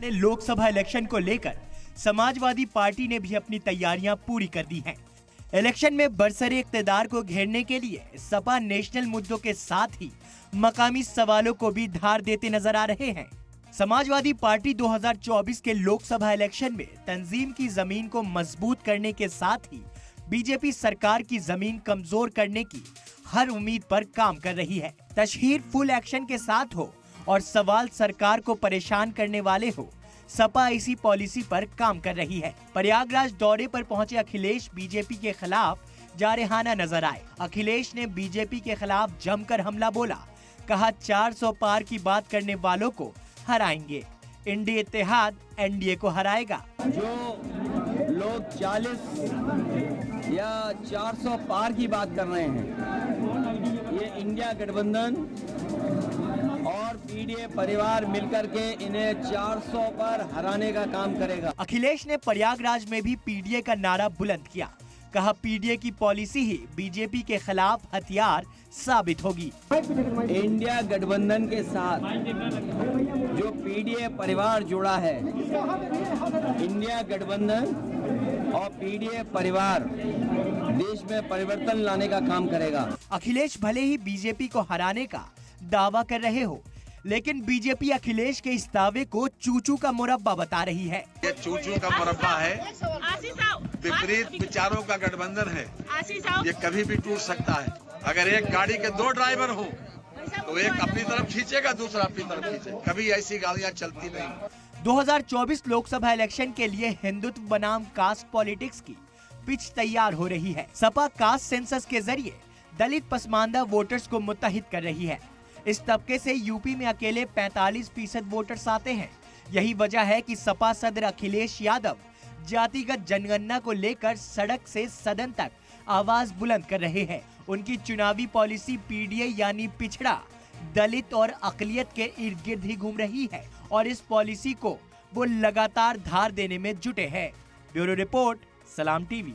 Lok Sabha election को लेकर Samajwadi party ने भी अपनी तैयारियां पूरी कर दी हैं। इलेक्शन में बरसरे इक्तदार को घेरने के लिए सपा नेशनल मुद्दों के साथ ही मकामी सवालों को भी धार देते नजर आ रहे हैं। समाजवादी पार्टी 2024 के लोकसभा इलेक्शन में तंजीम की जमीन को मजबूत करने के साथ ही बीजेपी सरकार की जमीन कमजोर करने की हर उम्मीद पर काम कर रही है। तशहीर फुल एक्शन के साथ हो और सवाल सरकार को परेशान करने वाले हो, सपा इसी पॉलिसी पर काम कर रही है। प्रयागराज दौरे पर पहुंचे अखिलेश बीजेपी के खिलाफ जारहाना नजर आए। अखिलेश ने बीजेपी के खिलाफ जमकर हमला बोला, कहा 400 पार की बात करने वालों को हराएंगे, इंडिया इत्तेहाद एनडीए को हराएगा। जो लोग 40 या 400 पार की बात कर रहे हैं, ये इंडिया गठबंधन और पीडीए परिवार मिलकर के इन्हें 400 पर हराने का काम करेगा। अखिलेश ने प्रयागराज में भी पीडीए का नारा बुलंद किया, कहा पीडीए की पॉलिसी ही बीजेपी के खिलाफ हथियार साबित होगी। इंडिया गठबंधन के साथ जो पीडीए परिवार जुड़ा है, इंडिया गठबंधन और पीडीए परिवार देश में परिवर्तन लाने का काम करेगा। अखिलेश भले ही बीजेपी को हराने का दावा कर रहे हो, लेकिन बीजेपी अखिलेश के इस दावे को चूचू का मुरब्बा बता रही है। ये चूचू का मुरब्बा है, विपरीत विचारों का गठबंधन है, ये कभी भी टूट सकता है। अगर एक गाड़ी के 2 ड्राइवर हो तो एक अपनी तरफ खींचेगा, दूसरा अपनी तरफ खींचेगा, कभी ऐसी गाड़ियां चलती नहीं। 2024 लोकसभा इलेक्शन के लिए हिंदुत्व बनाम कास्ट पॉलिटिक्स की पिच तैयार हो रही है। सपा कास्ट सेंसस के जरिए दलित पसमानदा वोटर्स को मुत्तहिद कर रही है। इस तबके से यूपी में अकेले 45% वोटर्स आते हैं। यही वजह है कि सपा सदर अखिलेश यादव जातिगत जनगणना को लेकर सड़क से सदन तक आवाज बुलंद कर रहे हैं। उनकी चुनावी पॉलिसी पीडीए यानी पिछड़ा, दलित और अकलियत के इर्द गिर्द ही घूम रही है और इस पॉलिसी को वो लगातार धार देने में जुटे हैं। ब्यूरो रिपोर्ट, सलाम टीवी।